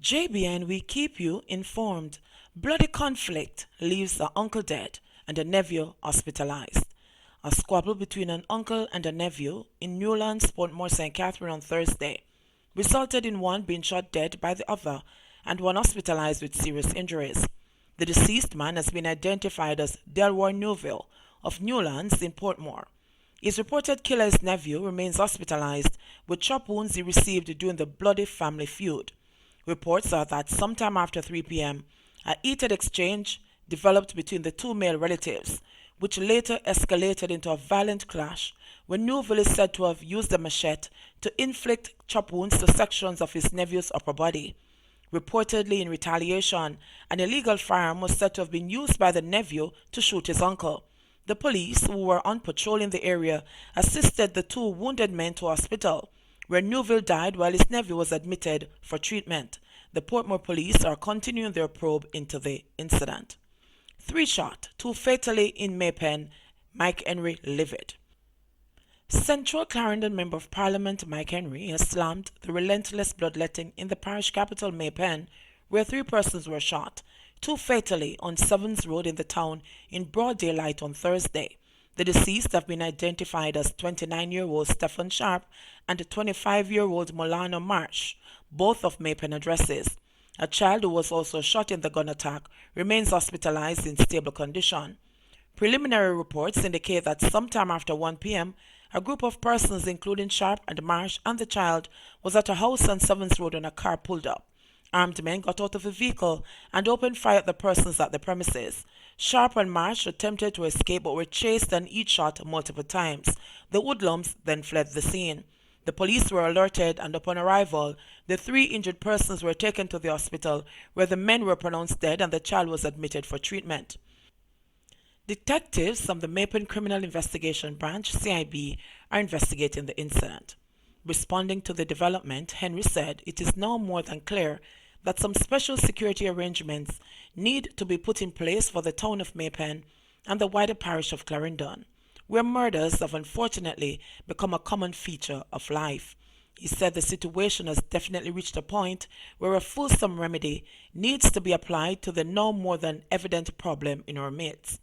JBN, we keep you informed. Bloody conflict leaves the uncle dead and the nephew hospitalized. A squabble between an uncle and a nephew in Newlands, Portmore, St. Catherine on Thursday resulted in one being shot dead by the other and one hospitalized with serious injuries. The deceased man has been identified as Delroy Newville of Newlands in Portmore. His reported killer's nephew remains hospitalized with chop wounds he received during the bloody family feud. Reports are that sometime after 3 p.m., a heated exchange developed between the two male relatives, which later escalated into a violent clash when Newville is said to have used a machete to inflict chop wounds to sections of his nephew's upper body. Reportedly in retaliation, an illegal firearm was said to have been used by the nephew to shoot his uncle. The police, who were on patrol in the area, assisted the two wounded men to hospital, where Newville died while his nephew was admitted for treatment. The Portmore police are continuing their probe into the incident. 3 shot, 2 fatally in Maypen, Mike Henry livid. Central Clarendon Member of Parliament Mike Henry has slammed the relentless bloodletting in the parish capital Maypen, where 3 persons were shot, 2 fatally on Sevens Road in the town in broad daylight on Thursday. The deceased have been identified as 29-year-old Stephen Sharp and 25-year-old Molano Marsh, both of Maypen addresses. A child who was also shot in the gun attack remains hospitalized in stable condition. Preliminary reports indicate that sometime after 1 p.m., a group of persons including Sharp and Marsh and the child was at a house on Sevens Road when a car pulled up. Armed men got out of the vehicle and opened fire at the persons at the premises. Sharp and Marsh attempted to escape but were chased and each shot multiple times. The hoodlums then fled the scene. The police were alerted and upon arrival, the 3 injured persons were taken to the hospital where the men were pronounced dead and the child was admitted for treatment. Detectives from the Maypen Criminal Investigation Branch, CIB, are investigating the incident. Responding to the development, Henry said it is now more than clear that some special security arrangements need to be put in place for the town of Maypen and the wider parish of Clarendon, where murders have unfortunately become a common feature of life. He said the situation has definitely reached a point where a fulsome remedy needs to be applied to the now more than evident problem in our midst.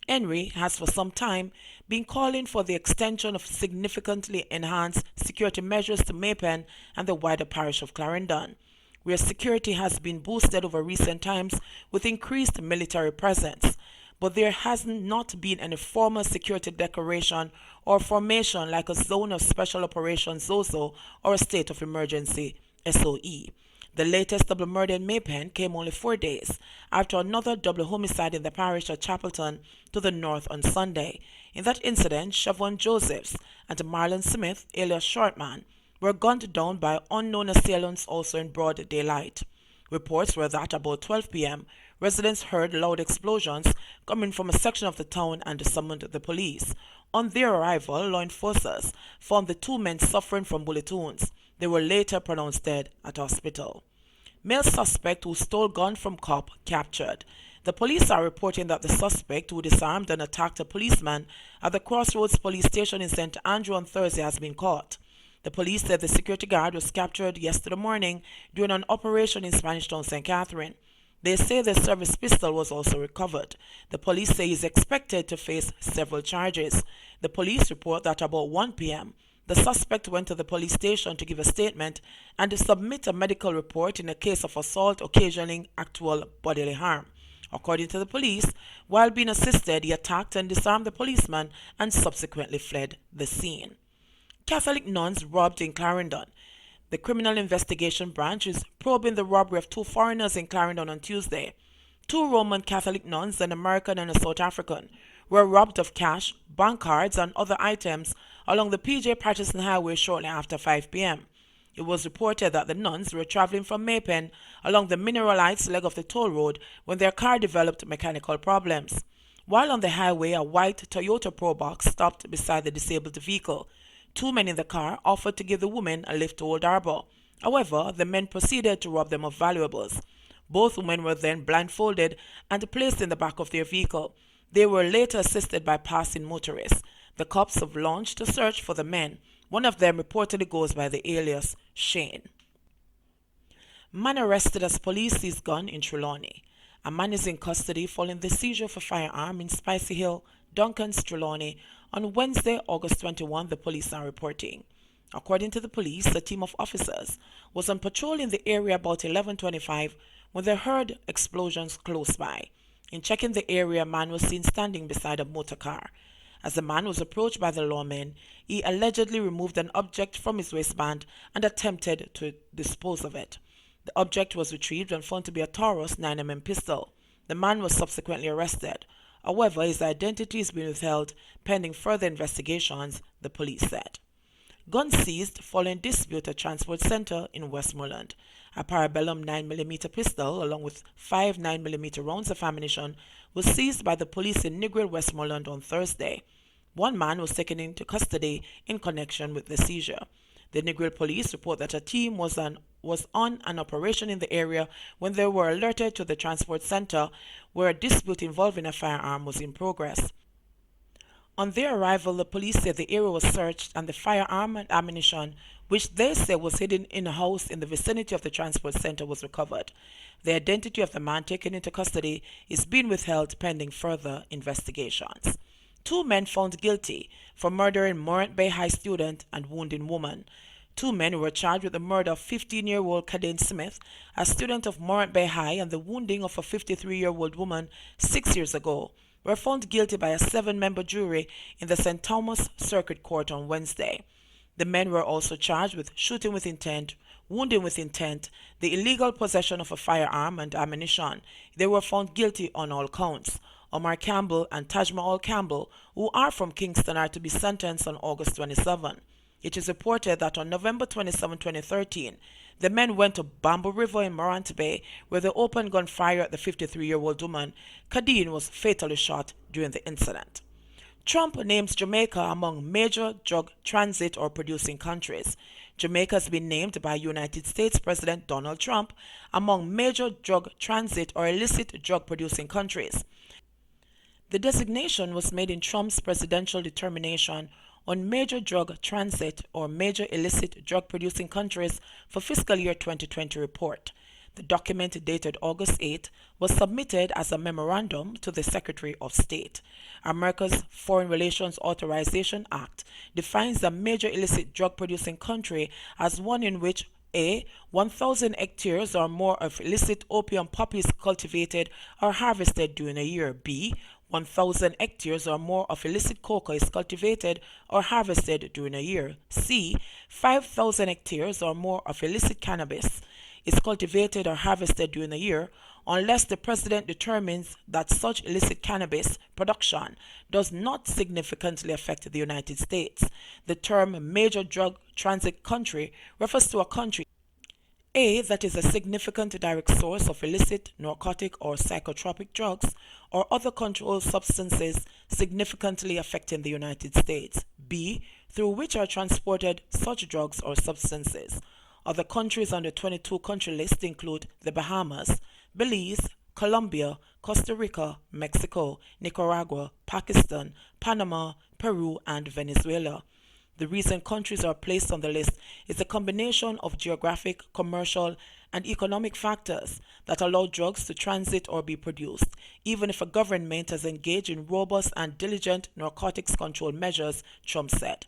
Henry has for some time been calling for the extension of significantly enhanced security measures to Maypen and the wider parish of Clarendon, where security has been boosted over recent times with increased military presence, but there has not been any formal security declaration or formation like a Zone of Special Operations ZOZO or a State of Emergency SOE. The latest double murder in Maypen came only 4 days after another double homicide in the parish of Chapelton to the north on Sunday. In that incident, Siobhan Josephs and Marlon Smith, alias Shortman, were gunned down by unknown assailants also in broad daylight. Reports were that about 12 p.m., residents heard loud explosions coming from a section of the town and summoned the police. On their arrival, law enforcers found the 2 men suffering from bullet wounds. They were later pronounced dead at hospital. Male suspect who stole gun from cop captured. The police are reporting that the suspect who disarmed and attacked a policeman at the Crossroads police station in St. Andrew on Thursday has been caught. The police said the security guard was captured yesterday morning during an operation in Spanish Town, St. Catherine. They say the service pistol was also recovered. The police say he is expected to face several charges. The police report that about 1 p.m., the suspect went to the police station to give a statement and to submit a medical report in a case of assault occasioning actual bodily harm. According to the police, while being assisted, he attacked and disarmed the policeman and subsequently fled the scene. Catholic nuns robbed in Clarendon. The Criminal Investigation Branch is probing the robbery of 2 foreigners in Clarendon on Tuesday. 2 Roman Catholic nuns, an American and a South African, were robbed of cash, bank cards, and other items along the P.J. Patterson Highway shortly after 5 p.m. It was reported that the nuns were traveling from Maypen along the Mineral Heights leg of the toll road when their car developed mechanical problems. While on the highway, a white Toyota Probox stopped beside the disabled vehicle. 2 men in the car offered to give the women a lift to Old Harbor. However, the men proceeded to rob them of valuables. Both women were then blindfolded and placed in the back of their vehicle. They were later assisted by passing motorists. The cops have launched a search for the men. One of them reportedly goes by the alias Shane. Man arrested as police seize gun in Trelawney. A man is in custody following the seizure of a firearm in Spicy Hill, Duncan's, Trelawney on Wednesday, August 21, the police are reporting. According to the police, a team of officers was on patrol in the area about 11:25 when they heard explosions close by. In checking the area, a man was seen standing beside a motor car. As the man was approached by the lawmen, he allegedly removed an object from his waistband and attempted to dispose of it. The object was retrieved and found to be a Taurus 9mm pistol. The man was subsequently arrested. However, his identity is being withheld pending further investigations, the police said. Guns seized following dispute at Transport Center in Westmoreland. A Parabellum 9mm pistol along with 5 9mm rounds of ammunition was seized by the police in Negril, Westmoreland on Thursday. One man was taken into custody in connection with the seizure. The Negril police report that a team was on an operation in the area when they were alerted to the transport center where a dispute involving a firearm was in progress. On their arrival, the police said the area was searched and the firearm and ammunition, which they say was hidden in a house in the vicinity of the transport center, was recovered. The identity of the man taken into custody is being withheld pending further investigations. 2 men found guilty for murdering Morant Bay High student and wounding woman. 2 men were charged with the murder of 15-year-old Cadane Smith, a student of Morant Bay High, and the wounding of a 53-year-old woman 6 years ago, were found guilty by a 7-member jury in the St. Thomas Circuit Court on Wednesday. The men were also charged with shooting with intent, wounding with intent, the illegal possession of a firearm and ammunition. They were found guilty on all counts. Omar Campbell and Taj Mahal Campbell, who are from Kingston, are to be sentenced on August 27. It is reported that on November 27, 2013, the men went to Bamboo River in Morant Bay, where they opened gunfire at the 53-year-old woman. Cadine was fatally shot during the incident. Trump names Jamaica among major drug transit or producing countries. Jamaica has been named by United States President Donald Trump among major drug transit or illicit drug producing countries. The designation was made in Trump's presidential determination on major drug transit or major illicit drug producing countries for fiscal year 2020 report. The document, dated August 8, was submitted as a memorandum to the Secretary of State. America's Foreign Relations Authorization Act defines a major illicit drug producing country as one in which A. 1,000 hectares or more of illicit opium poppies cultivated or harvested during a year. B. 1,000 hectares or more of illicit coca is cultivated or harvested during a year. C. 5,000 hectares or more of illicit cannabis is cultivated or harvested during a year, unless the President determines that such illicit cannabis production does not significantly affect the United States. The term major drug transit country refers to a country A. that is a significant direct source of illicit, narcotic, or psychotropic drugs or other controlled substances significantly affecting the United States. B. through which are transported such drugs or substances. Other countries on the 22-country list include the Bahamas, Belize, Colombia, Costa Rica, Mexico, Nicaragua, Pakistan, Panama, Peru, and Venezuela. The reason countries are placed on the list is a combination of geographic, commercial, and economic factors that allow drugs to transit or be produced, even if a government has engaged in robust and diligent narcotics control measures, Trump said.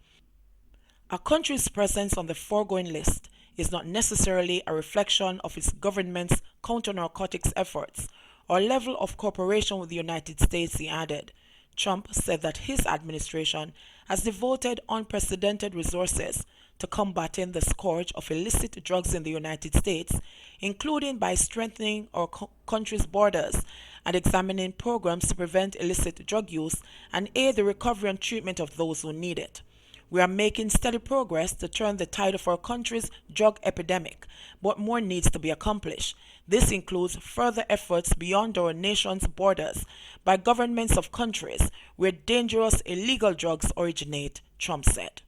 A country's presence on the foregoing list is not necessarily a reflection of its government's counter-narcotics efforts or level of cooperation with the United States, he added. Trump said that his administration has devoted unprecedented resources to combating the scourge of illicit drugs in the United States, including by strengthening our country's borders and examining programs to prevent illicit drug use and aid the recovery and treatment of those who need it. We are making steady progress to turn the tide of our country's drug epidemic, but more needs to be accomplished. This includes further efforts beyond our nation's borders by governments of countries where dangerous illegal drugs originate, Trump said.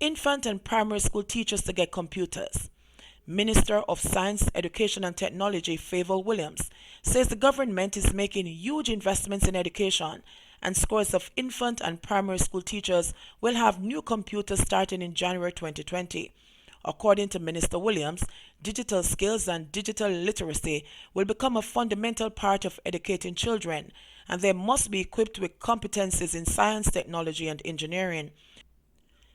Infant and primary school teachers to get computers. Minister of Science, Education and Technology Fayval Williams says the government is making huge investments in education and scores of infant and primary school teachers will have new computers starting in January 2020. According to Minister Williams, digital skills and digital literacy will become a fundamental part of educating children, and they must be equipped with competencies in science, technology, and engineering.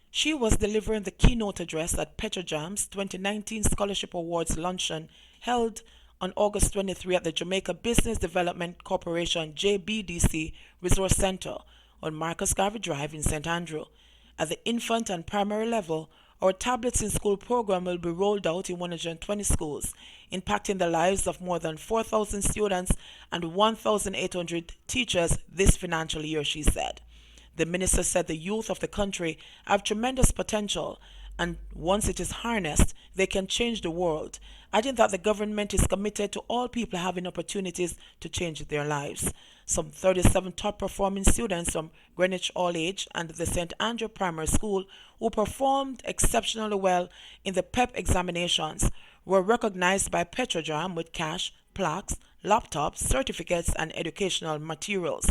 She was delivering the keynote address at Petrojam's 2019 Scholarship Awards luncheon held on August 23 at the Jamaica Business Development Corporation JBDC Resource Center on Marcus Garvey Drive in St. Andrew. At the infant and primary level, our Tablets in School program will be rolled out in 120 schools, impacting the lives of more than 4,000 students and 1,800 teachers this financial year, she said. The minister said the youth of the country have tremendous potential, and once it is harnessed, they can change the world, adding that the government is committed to all people having opportunities to change their lives. Some 37 top-performing students from Greenwich All Age and the St. Andrew Primary School who performed exceptionally well in the PEP examinations were recognized by Petrojam with cash, plaques, laptops, certificates, and educational materials.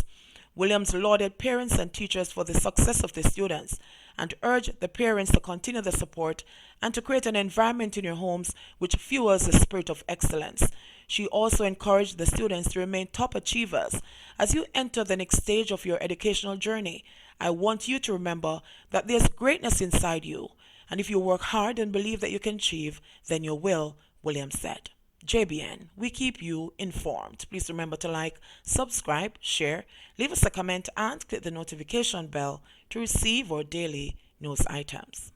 Williams lauded parents and teachers for the success of the students and urged the parents to continue the support and to create an environment in your homes which fuels the spirit of excellence. She also encouraged the students to remain top achievers. As you enter the next stage of your educational journey, I want you to remember that there's greatness inside you, and if you work hard and believe that you can achieve, then you will, Williams said. JBN, we keep you informed. Please remember to like, subscribe, share, leave us a comment, and click the notification bell to receive our daily news items.